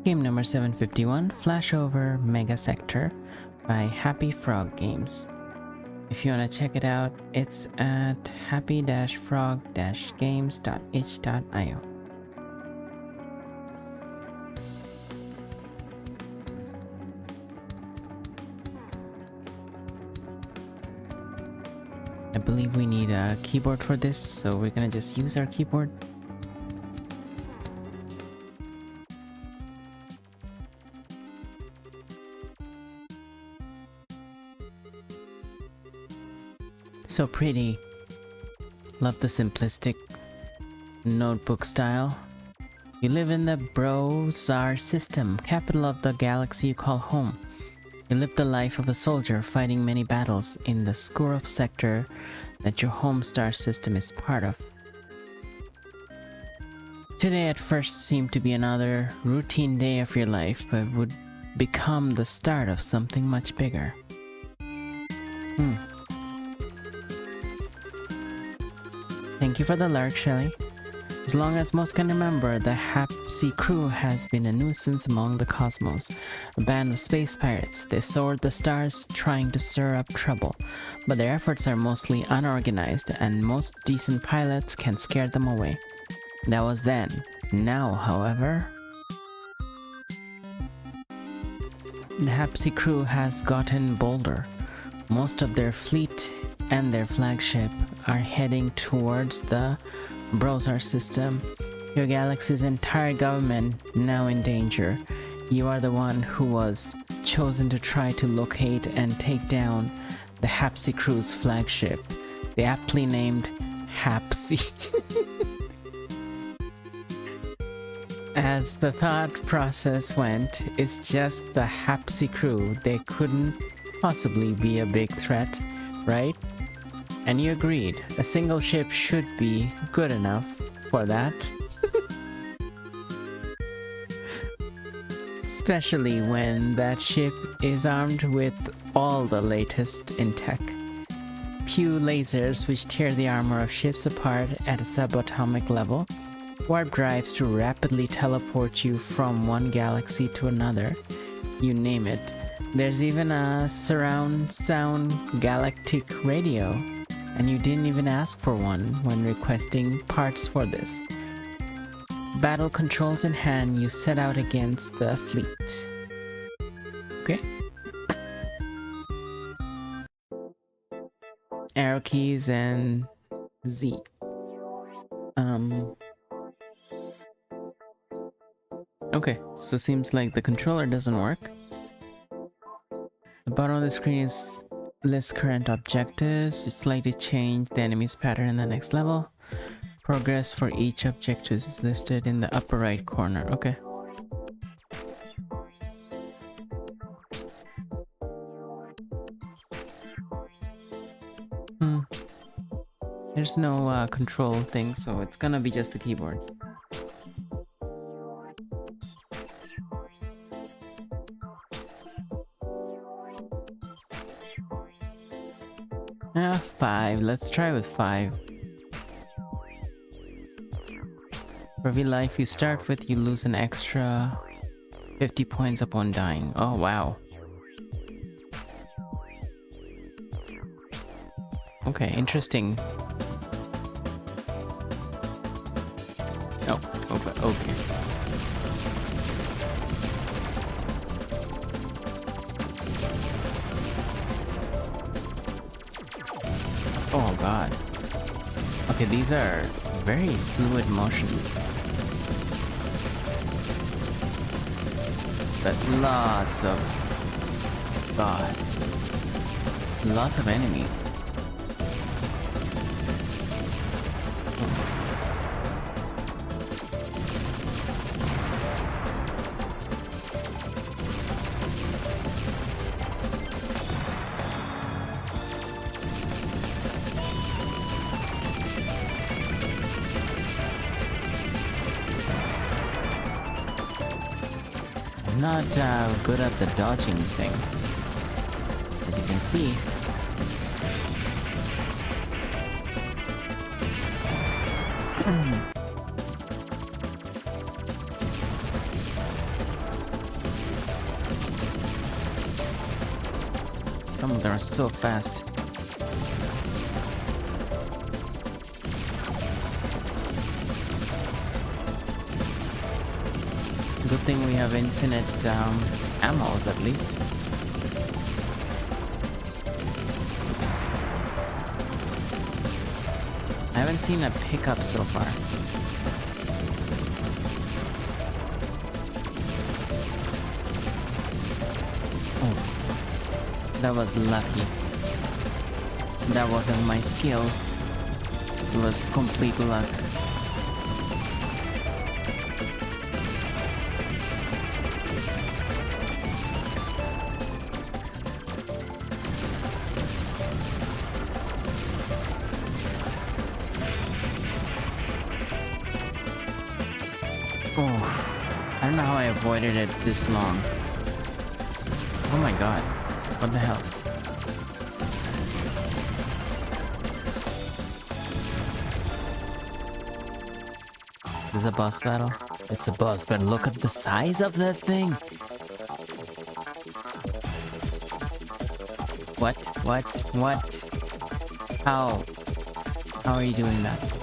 Game number 751, Flashover Megasector by Happy Frog Games. If you want to check it out, it's at happy-frog-games.itch.io. I believe we need a keyboard for this, so we're gonna just use our keyboard. So pretty. Love the simplistic notebook style. You live in the BRJE system, capital of the galaxy you call home. You live the life of a soldier fighting many battles in the Skurov sector that your home star system is part of. Today at first seemed to be another routine day of your life, but would become the start of something much bigger. Thank you for the lark, Shelley. As long as most can remember, the Hapsy crew has been a nuisance among the cosmos. A band of space pirates. They soared the stars trying to stir up trouble, but their efforts are mostly unorganized and most decent pilots can scare them away. That was then. Now, however, the Hapsy crew has gotten bolder. Most of their fleet and their flagship are heading towards the BRJE system. Your galaxy's entire government now in danger. You are the one who was chosen to try to locate and take down the Hapsy crew's flagship, the aptly named Hapsy. As the thought process went, it's just the Hapsy crew. They couldn't possibly be a big threat, right? And you agreed. A single ship should be good enough for that. Especially when that ship is armed with all the latest in tech. Pew lasers which tear the armor of ships apart at a subatomic level. Warp drives to rapidly teleport you from one galaxy to another. You name it. There's even a surround sound galactic radio. And you didn't even ask for one when requesting parts for this. Battle controls in hand, you set out against the fleet. Okay. Arrow keys and Z. Okay, so seems like the controller doesn't work. The bottom of the screen is list current objectives. To slightly change the enemy's pattern in the next level. Progress for each objective is listed in the upper right corner. Okay. There's no control thing, so it's gonna be just the keyboard. Five. Let's try with 5. For every life you start with, you lose an extra 50 points upon dying. Oh, wow. Okay, interesting. Oh, okay. Oh god. Okay, these are very fluid motions. But lots of... God. Lots of enemies. Not good at the dodging thing, as you can see. Some of them are so fast. Good thing we have infinite ammos at least. Oops. I haven't seen a pickup so far. Oh, that was lucky. That wasn't my skill. It was complete luck. Oh, I don't know how I avoided it this long. Oh my god, what the hell? This is a boss battle? It's a boss battle. Look at the size of that thing! What? How? How are you doing that?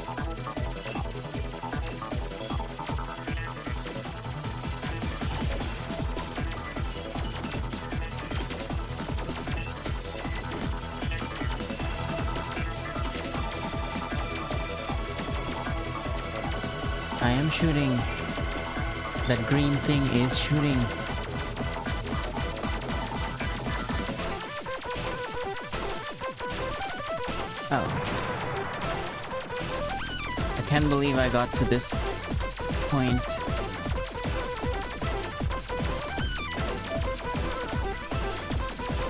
I am shooting. That green thing is shooting. Oh. I can't believe I got to this point.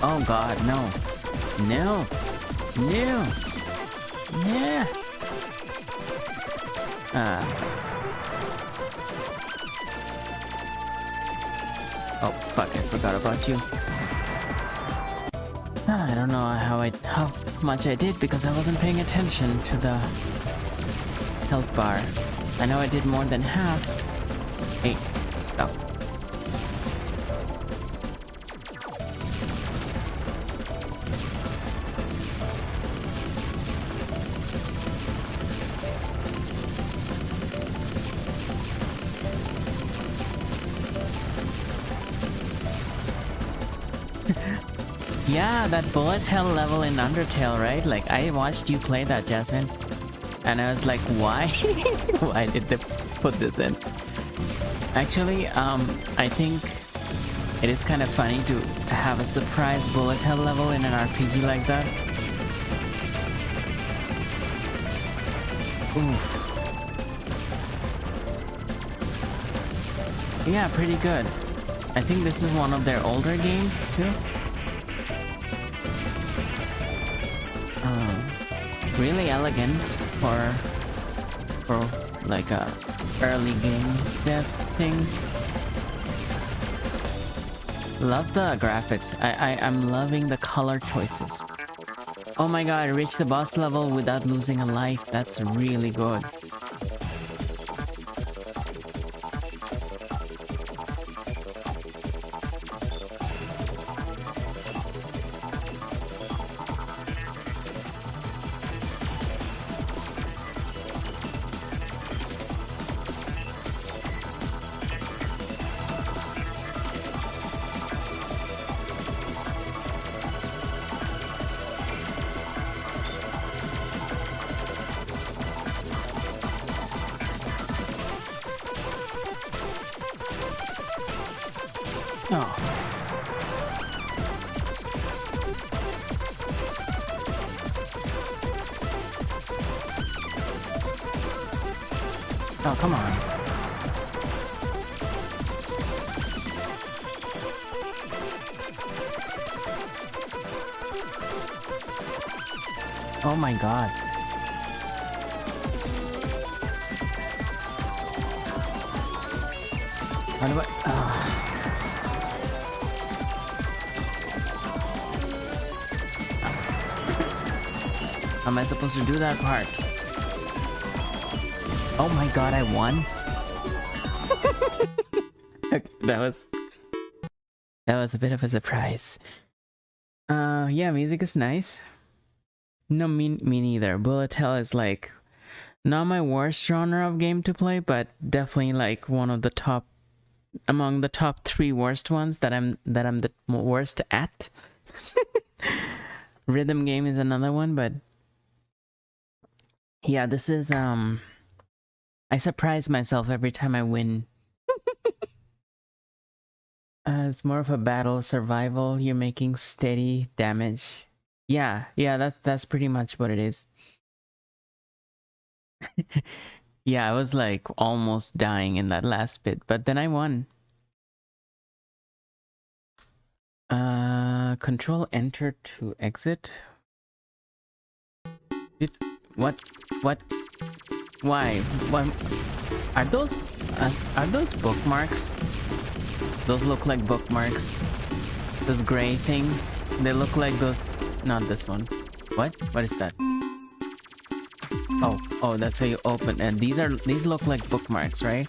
Oh god, no. No! No! Yeah! Oh fuck, I forgot about you. I don't know how much I did because I wasn't paying attention to the health bar. I know I did more than half. Hey, stop. Yeah, that bullet hell level in Undertale, right? Like, I watched you play that, Jasmine. And I was like, why? Why did they put this in? Actually, I think it is kind of funny to have a surprise bullet hell level in an RPG like that. Oof. Yeah, pretty good. I think this is one of their older games, too. Really elegant for like a early game dev thing. Love the graphics. I'm loving the color choices. Oh my god, I reached the boss level without losing a life. That's really good. Oh. Oh, come on. Oh my god. How do I... How am I supposed to do that part? Oh my god, I won? Okay, that was a bit of a surprise. Yeah, music is nice. No, me neither. Bullet hell is like not my worst genre of game to play, but definitely like one of the top among the top 3 worst ones that I'm the worst at. Rhythm game is another one, but yeah, this is I surprise myself every time I win. It's more of a battle survival. You're making steady damage. Yeah, that's pretty much what it is. Yeah, I was like almost dying in that last bit, but then I won. Control enter to exit. What? Why? Why? Are those bookmarks? Those look like bookmarks. Those gray things. They look like those. Not this one. What? What is that? Oh, that's how you open. And these look like bookmarks, right?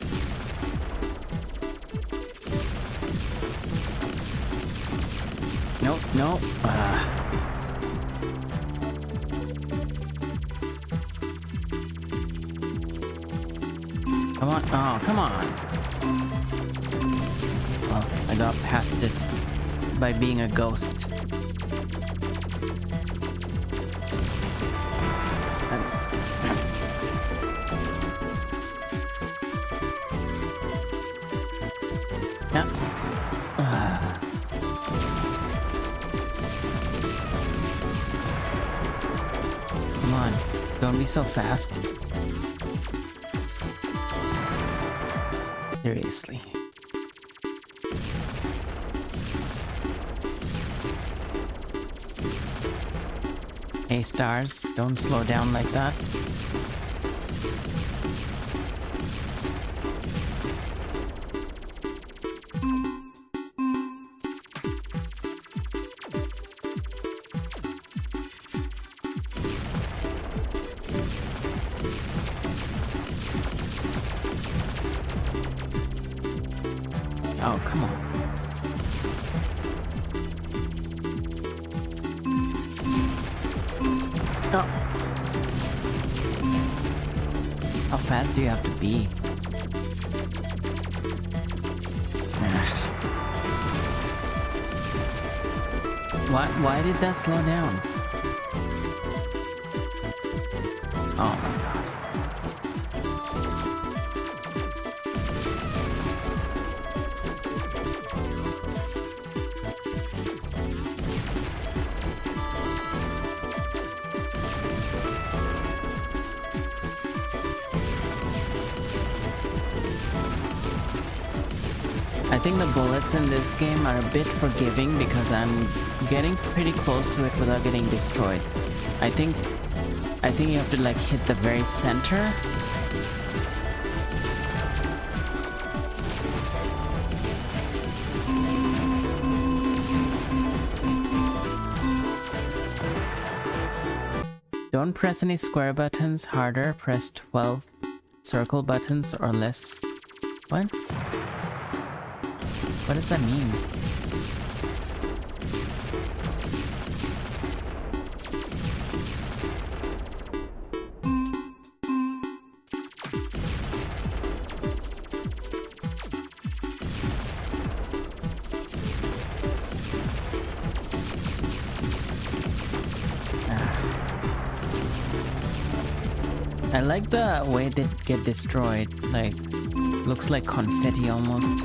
No. Come on. Oh, come on. Well, I got past it by being a ghost. Yeah. Come on. Don't be so fast. Seriously. Hey stars, don't slow down like that. Oh, come on. Oh. How fast do you have to be? Why did that slow down? Oh my god. I think the bullets in this game are a bit forgiving because I'm getting pretty close to it without getting destroyed. I think you have to like hit the very center. Don't press any square buttons harder, press 12 circle buttons or less. What? What does that mean? I like the way they get destroyed, like, looks like confetti almost.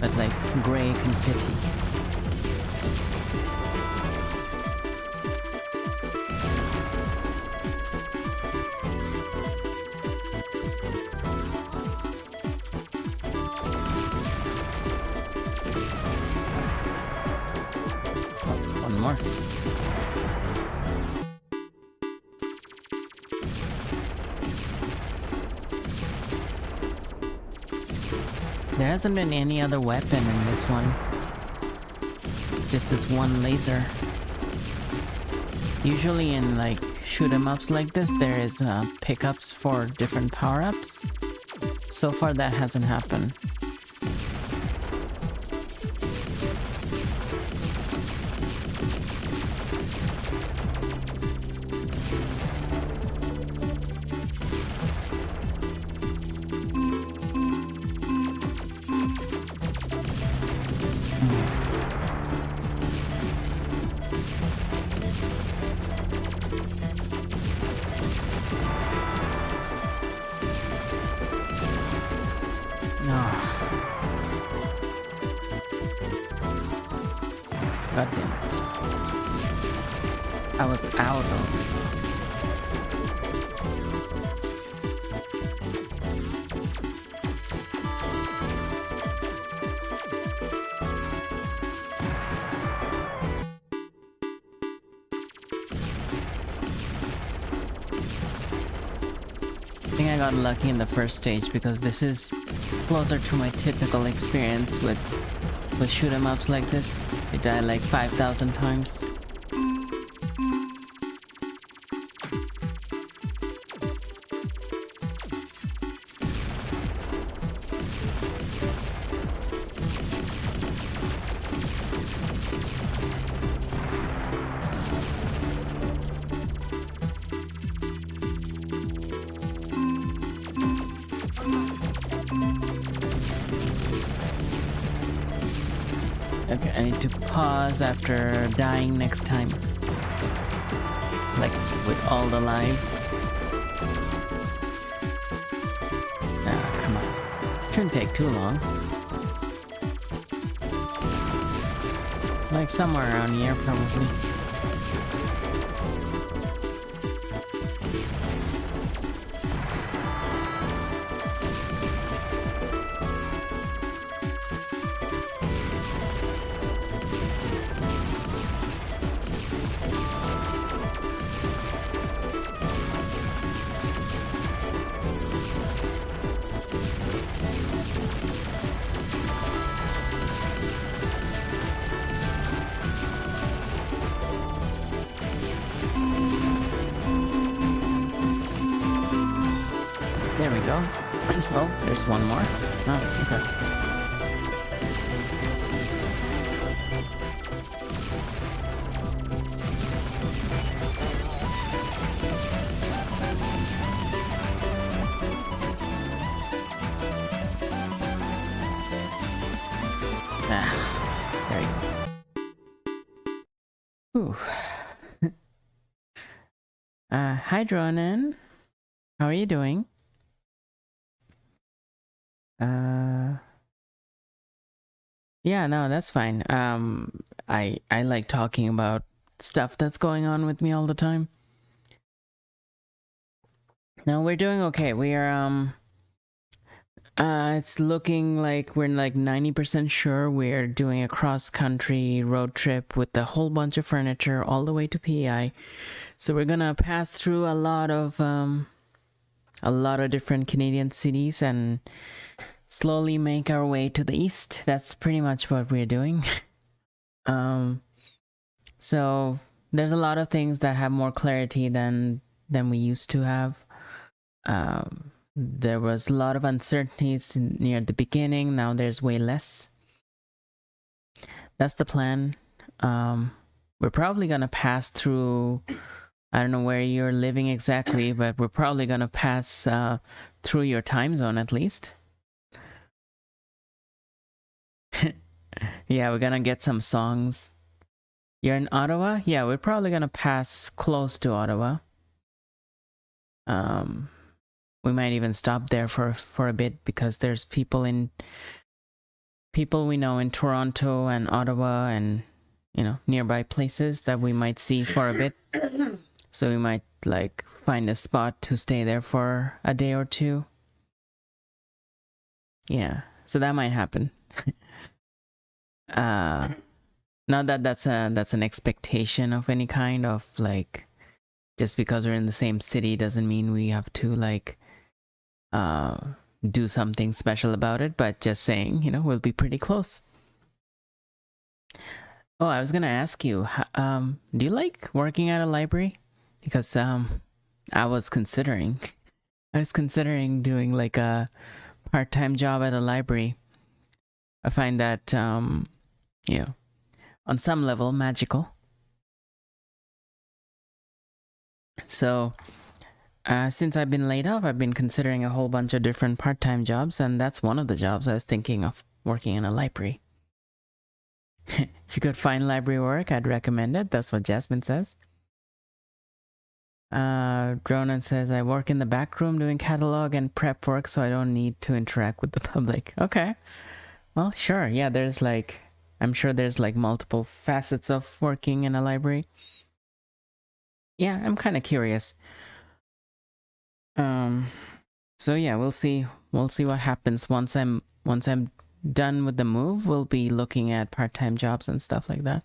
But like gray confetti. One more. There hasn't been any other weapon in this one. Just this one laser. Usually in like shoot 'em ups like this, there is pickups for different power-ups. so far that hasn't happened. God damn it. I was out of. I think I got lucky in the first stage because this is closer to my typical experience with shoot 'em ups like this. I die like 5,000 times. Okay, I need to pause after dying next time. Like, with all the lives. Ah, come on. Shouldn't take too long. Like, somewhere around here, probably. There we go. Oh, there's one more. Oh, okay. Ah, there you go. Ooh. Hi, Dronan. How are you doing? Yeah, no, that's fine. I like talking about stuff that's going on with me all the time. No, we're doing okay. We are, it's looking like we're like 90% sure we're doing a cross-country road trip with a whole bunch of furniture all the way to PEI. So we're gonna pass through a lot of different Canadian cities and slowly make our way to the east. That's pretty much what we're doing. So there's a lot of things that have more clarity than we used to have. There was a lot of uncertainties near the beginning. Now there's way less. That's the plan. We're probably gonna pass through, I don't know where you're living exactly, but we're probably gonna pass through your time zone at least. Yeah, we're gonna get some songs. You're in Ottawa? Yeah, we're probably gonna pass close to Ottawa. We might even stop there for a bit because there's people we know in Toronto and Ottawa and, you know, nearby places that we might see for a bit. So we might like find a spot to stay there for a day or two. Yeah, so that might happen. Not that that's an expectation of any kind of, like, just because we're in the same city doesn't mean we have to like do something special about it, but just saying, you know, we'll be pretty close. Oh, I was gonna ask you, do you like working at a library? Because I was considering doing like a part-time job at a library. I find that, on some level magical. So, since I've been laid off, I've been considering a whole bunch of different part-time jobs, and that's one of the jobs I was thinking of, working in a library. If you could find library work, I'd recommend it. That's what Jasmine says. Dronan says, I work in the back room doing catalog and prep work, so I don't need to interact with the public. Okay. Well, sure. Yeah, there's like, I'm sure there's like multiple facets of working in a library. Yeah, I'm kind of curious. So yeah, we'll see what happens once I'm done with the move. We'll be looking at part-time jobs and stuff like that.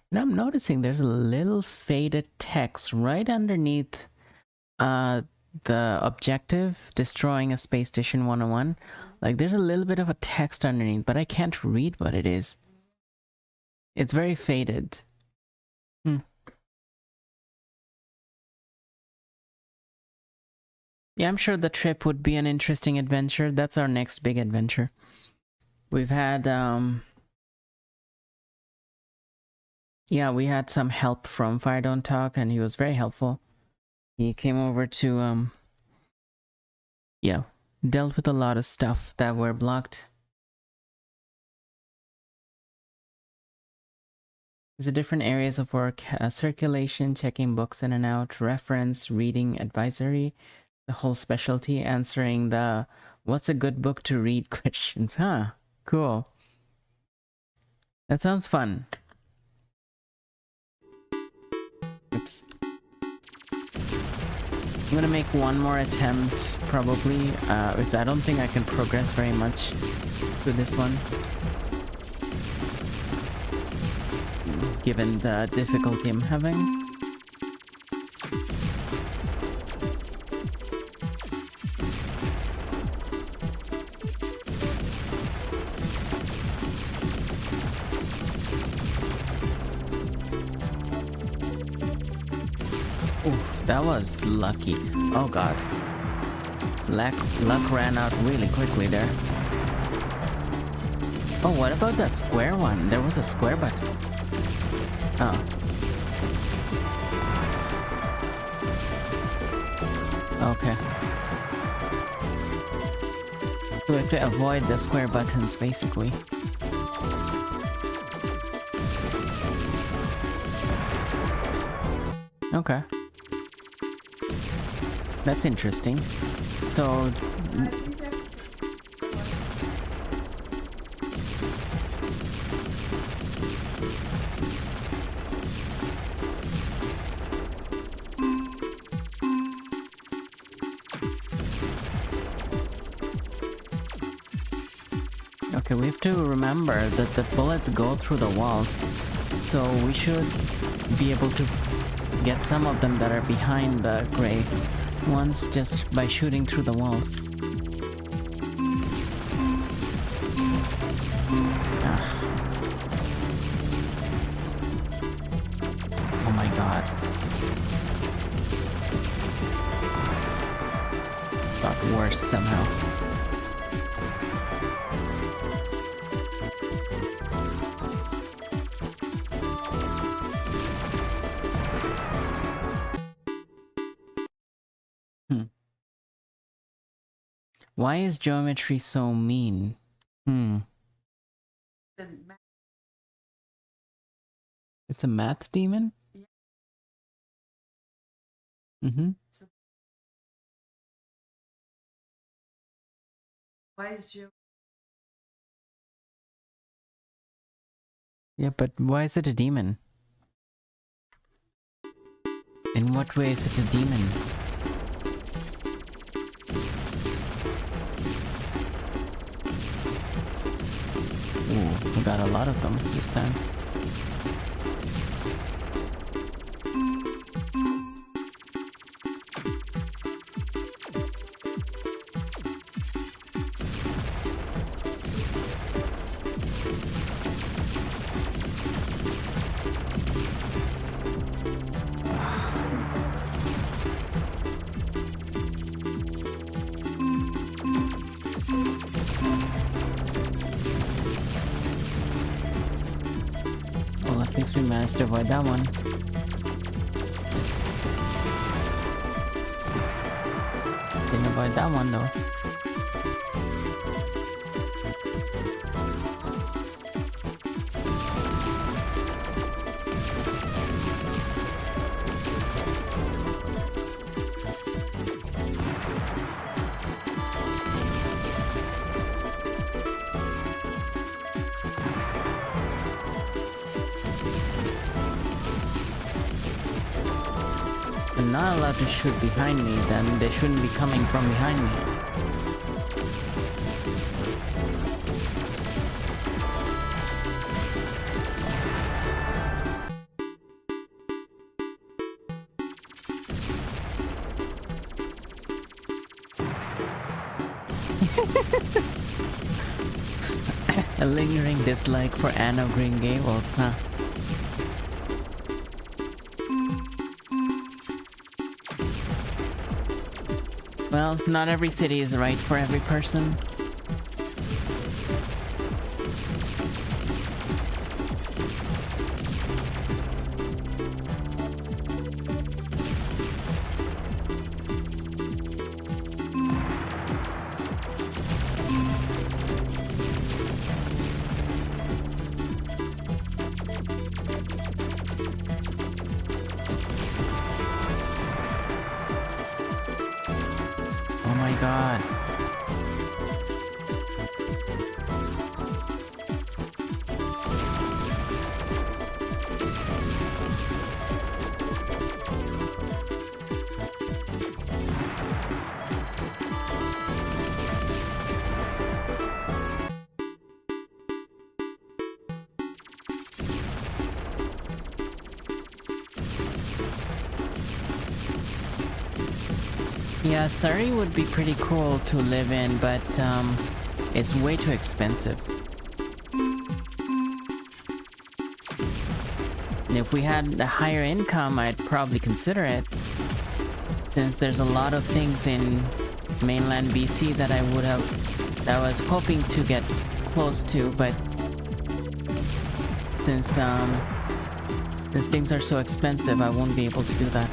And I'm noticing there's a little faded text right underneath the objective, destroying a space station 101. Like there's a little bit of a text underneath, but I can't read what it is. It's very faded. Yeah, I'm sure the trip would be an interesting adventure. That's our next big adventure. We've had, we had some help from Fire Don't Talk, and he was very helpful. He came over to, dealt with a lot of stuff that were blocked. There's different areas of work: circulation, checking books in and out, reference, reading, advisory, the whole specialty, answering the what's a good book to read questions. Huh, cool. That sounds fun. Oops. I'm gonna make one more attempt, probably, because I don't think I can progress very much with this one, given the difficulty I'm having. Oof, that was lucky. Oh god. Luck ran out really quickly there. Oh, what about that square one? There was a square button. Oh. Okay. So we have to avoid the square buttons, basically. Okay. That's interesting. So... Okay, we have to remember that the bullets go through the walls, so we should be able to get some of them that are behind the gray ones just by shooting through the walls. Oh my god. Got worse somehow. Why is geometry so mean? It's a math demon? Mm-hmm. Why is geometry? Yeah, but why is it a demon? In what way is it a demon? Ooh, we got a lot of them this time. managed to avoid that one. Didn't avoid that one though. I'm not allowed to shoot behind me, then they shouldn't be coming from behind me. A lingering dislike for Anno Green Gables, huh? Well, not every city is right for every person. Oh my god. Yeah, Surrey would be pretty cool to live in, but it's way too expensive. And if we had a higher income, I'd probably consider it. Since there's a lot of things in mainland BC that I was hoping to get close to, but since things are so expensive, I won't be able to do that.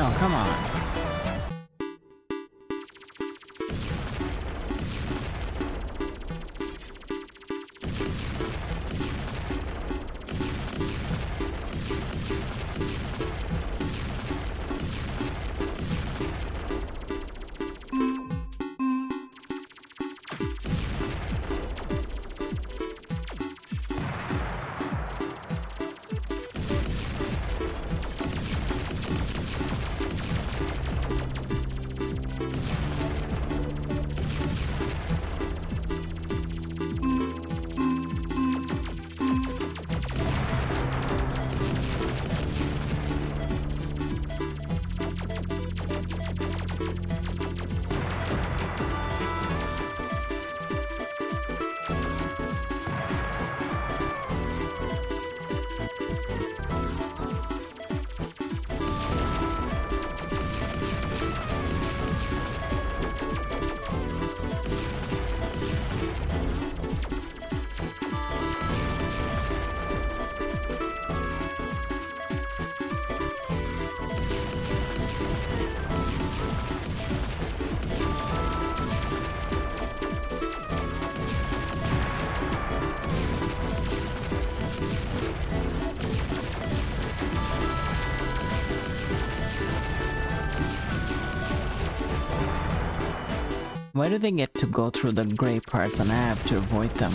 Oh, come on. Why do they get to go through the gray parts and I have to avoid them?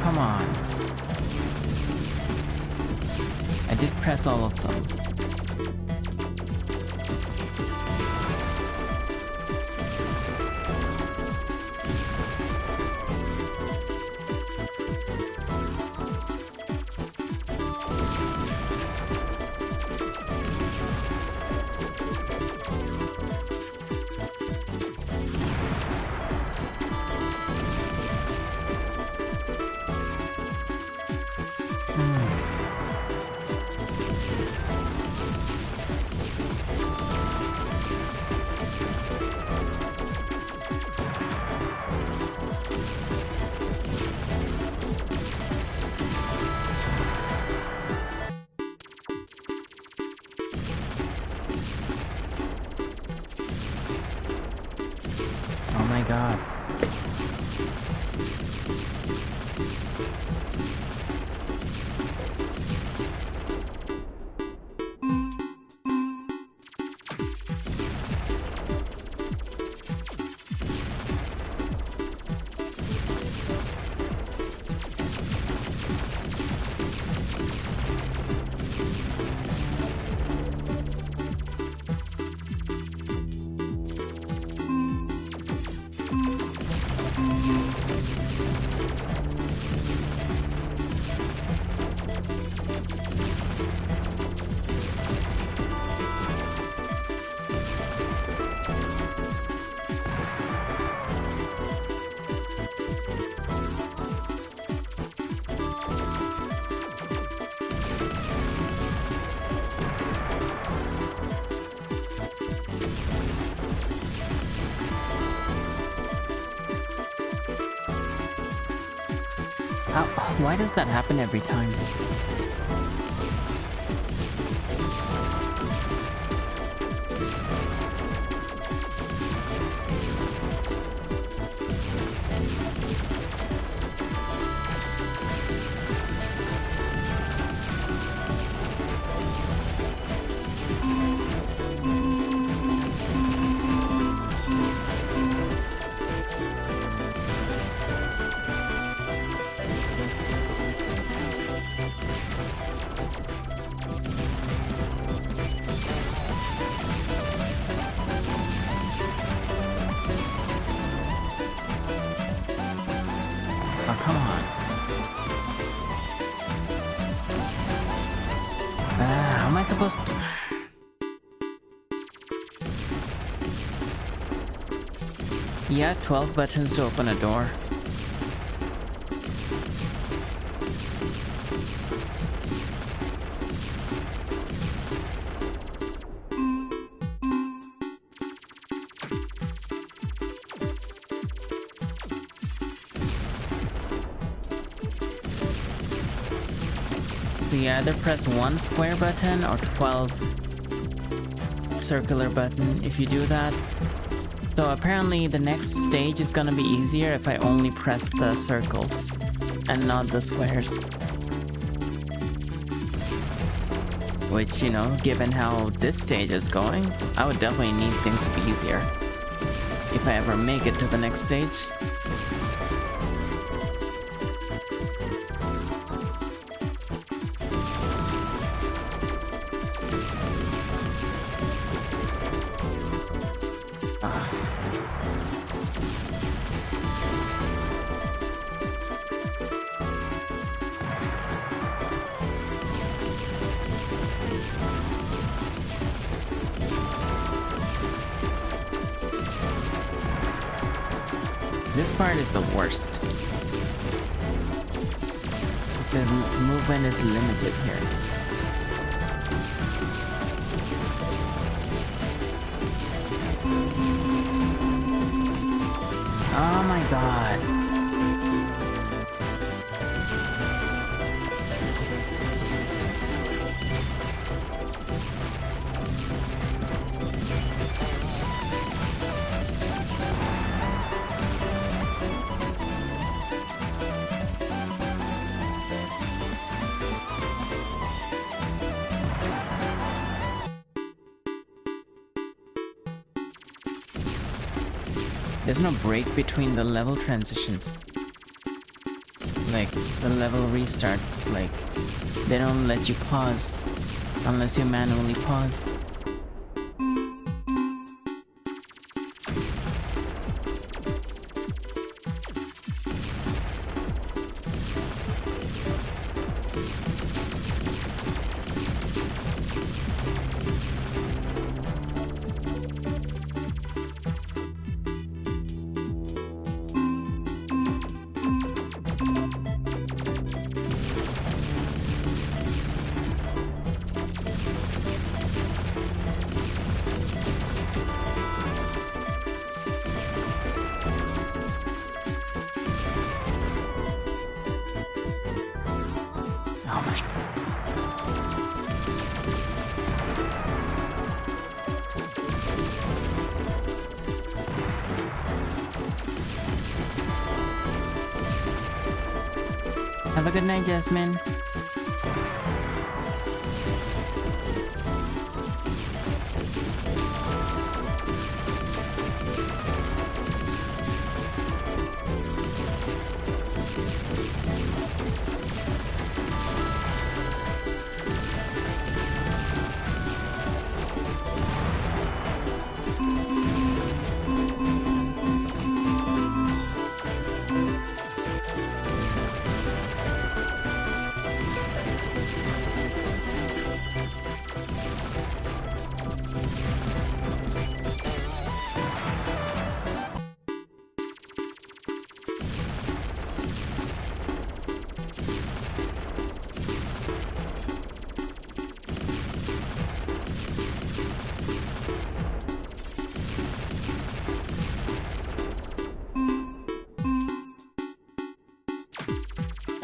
Come on. I did press all of them. Oh my god. Why does that happen every time? Oh, come on. How am I supposed to... Yeah, 12 buttons to open a door. So you either press one square button or 12 circular button if you do that. So apparently the next stage is gonna be easier if I only press the circles and not the squares. Which, you know, given how this stage is going, I would definitely need things to be easier if I ever make it to the next stage. This part is the worst. The movement is limited here. Oh my god. There's no break between the level transitions. Like, the level restarts, it's like, they don't let you pause unless you manually pause. Have a good night, Jasmine.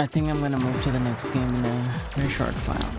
I think I'm gonna move to the next game in a very short while.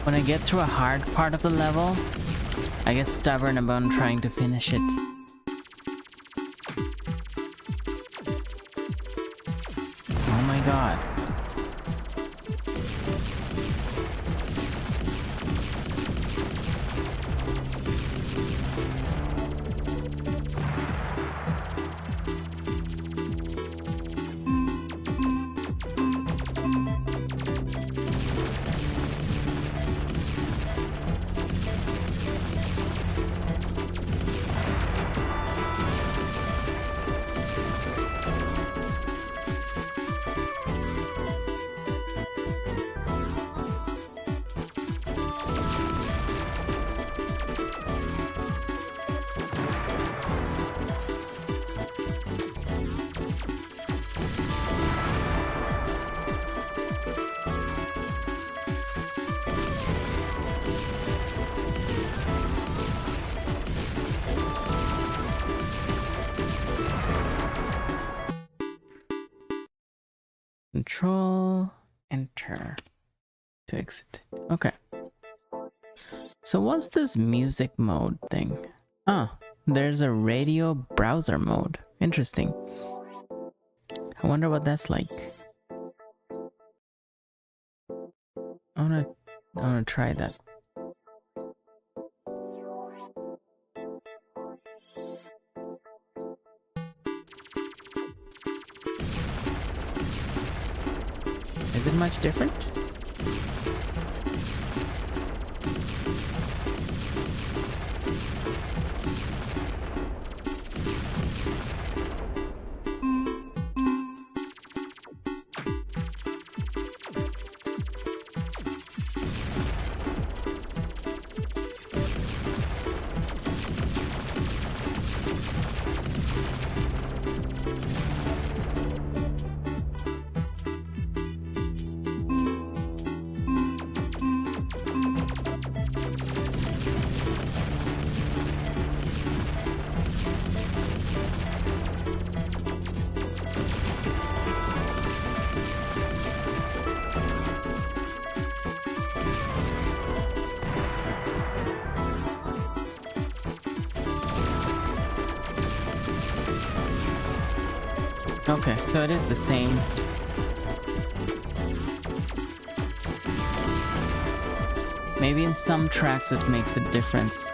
When I get through a hard part of the level, I get stubborn about trying to finish it. Oh my god. Control, enter to exit. Okay. So what's this music mode thing? Ah, there's a radio browser mode. Interesting. I wonder what that's like. I wanna try that. Is it much different? Okay, so it is the same. Maybe in some tracks it makes a difference.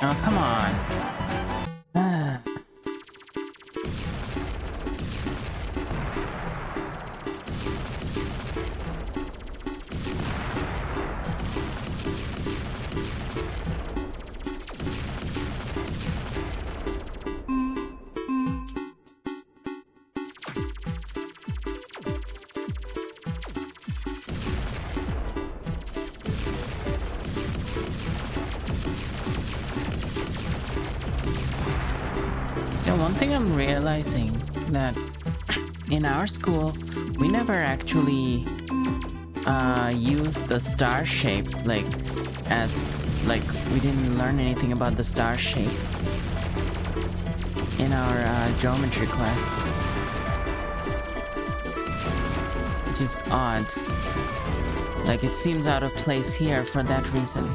Oh, come on. Ah. One thing I'm realizing that in our school, we never actually used the star shape, like we didn't learn anything about the star shape in our geometry class, which is odd. Like, it seems out of place here for that reason.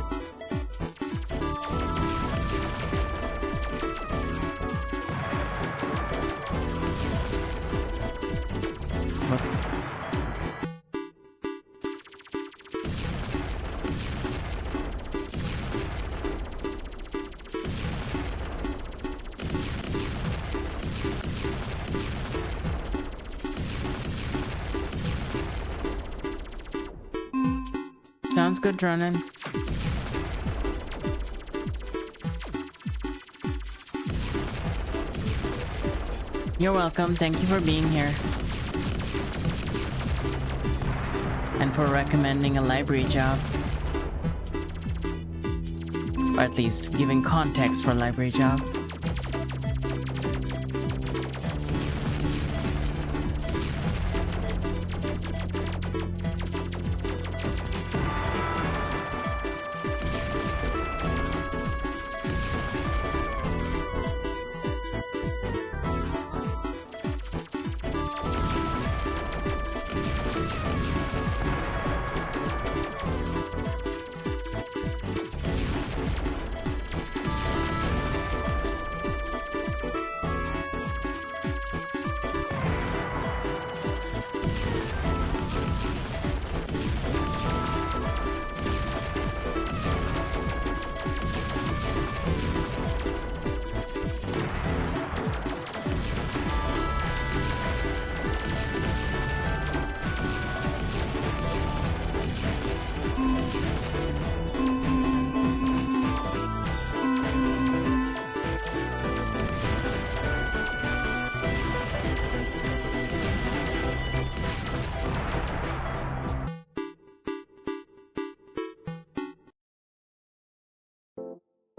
Sounds good, Ronan. You're welcome. Thank you for being here. And for recommending a library job. Or at least giving context for a library job.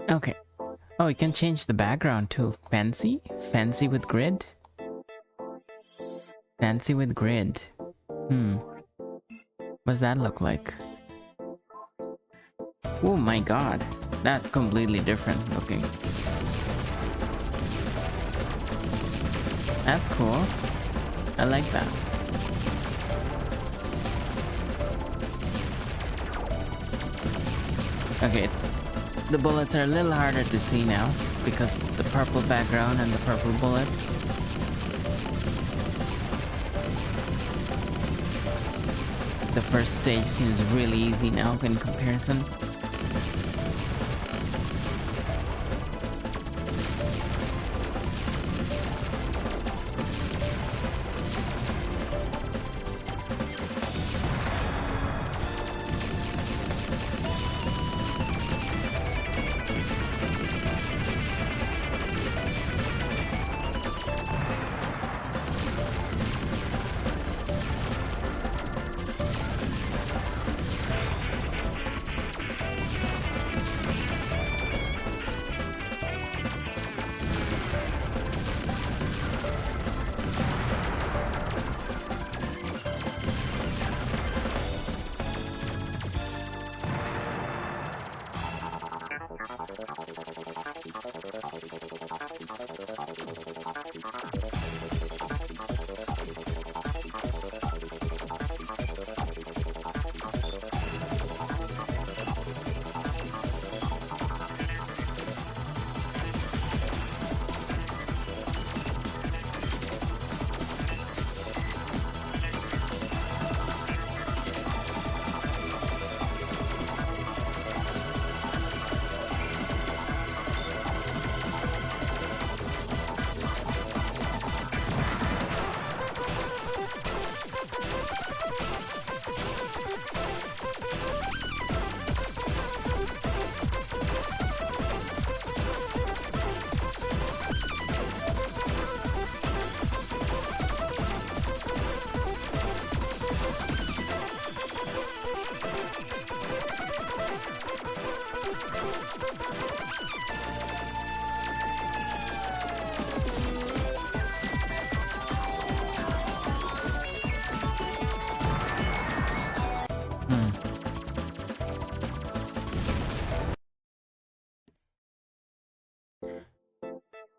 Okay. Oh, we can change the background to fancy? Fancy with grid? Fancy with grid. What does that look like? Oh my god. That's completely different looking. That's cool. I like that. Okay, the bullets are a little harder to see now because the purple background and the purple bullets. The first stage seems really easy now in comparison.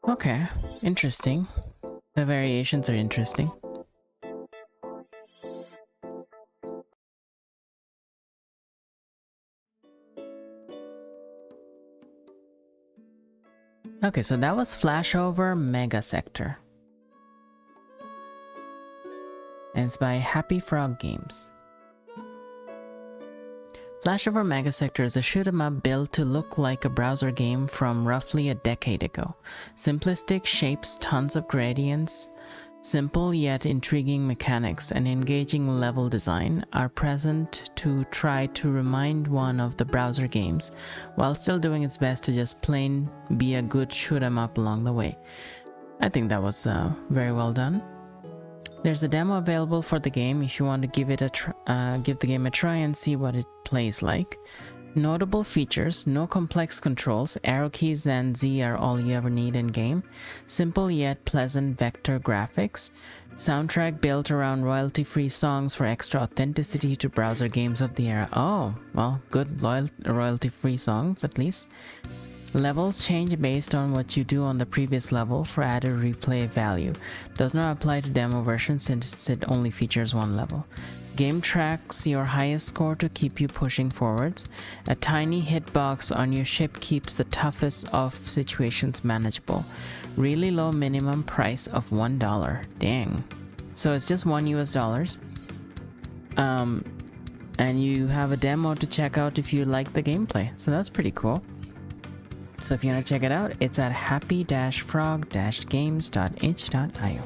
Okay, interesting. The variations are interesting. Okay, so that was Flashover Megasector. And it's by Happy Frog Games. Flashover Megasector is a shoot-'em-up built to look like a browser game from roughly a decade ago. Simplistic shapes, tons of gradients, Simple yet intriguing mechanics and engaging level design are present to try to remind one of the browser games, while still doing its best to just plain be a good shoot 'em up along the way. I think that was very well done. There's a demo available for the game if you want to give the game a try and see what it plays like. Notable features: no complex controls, arrow keys and Z are all you ever need in game, simple yet pleasant vector graphics, soundtrack built around royalty-free songs for extra authenticity to browser games of the era. Oh, well, good royalty-free songs at least. Levels change based on what you do on the previous level for added replay value. Does not apply to demo version since it only features one level. Game tracks your highest score to keep you pushing forwards. A tiny hitbox on your ship keeps the toughest of situations manageable. Really low minimum price of $1. Dang. So it's just $1 US. And you have a demo to check out if you like the gameplay. So that's pretty cool. So if you want to check it out, it's at happy-frog-games.itch.io.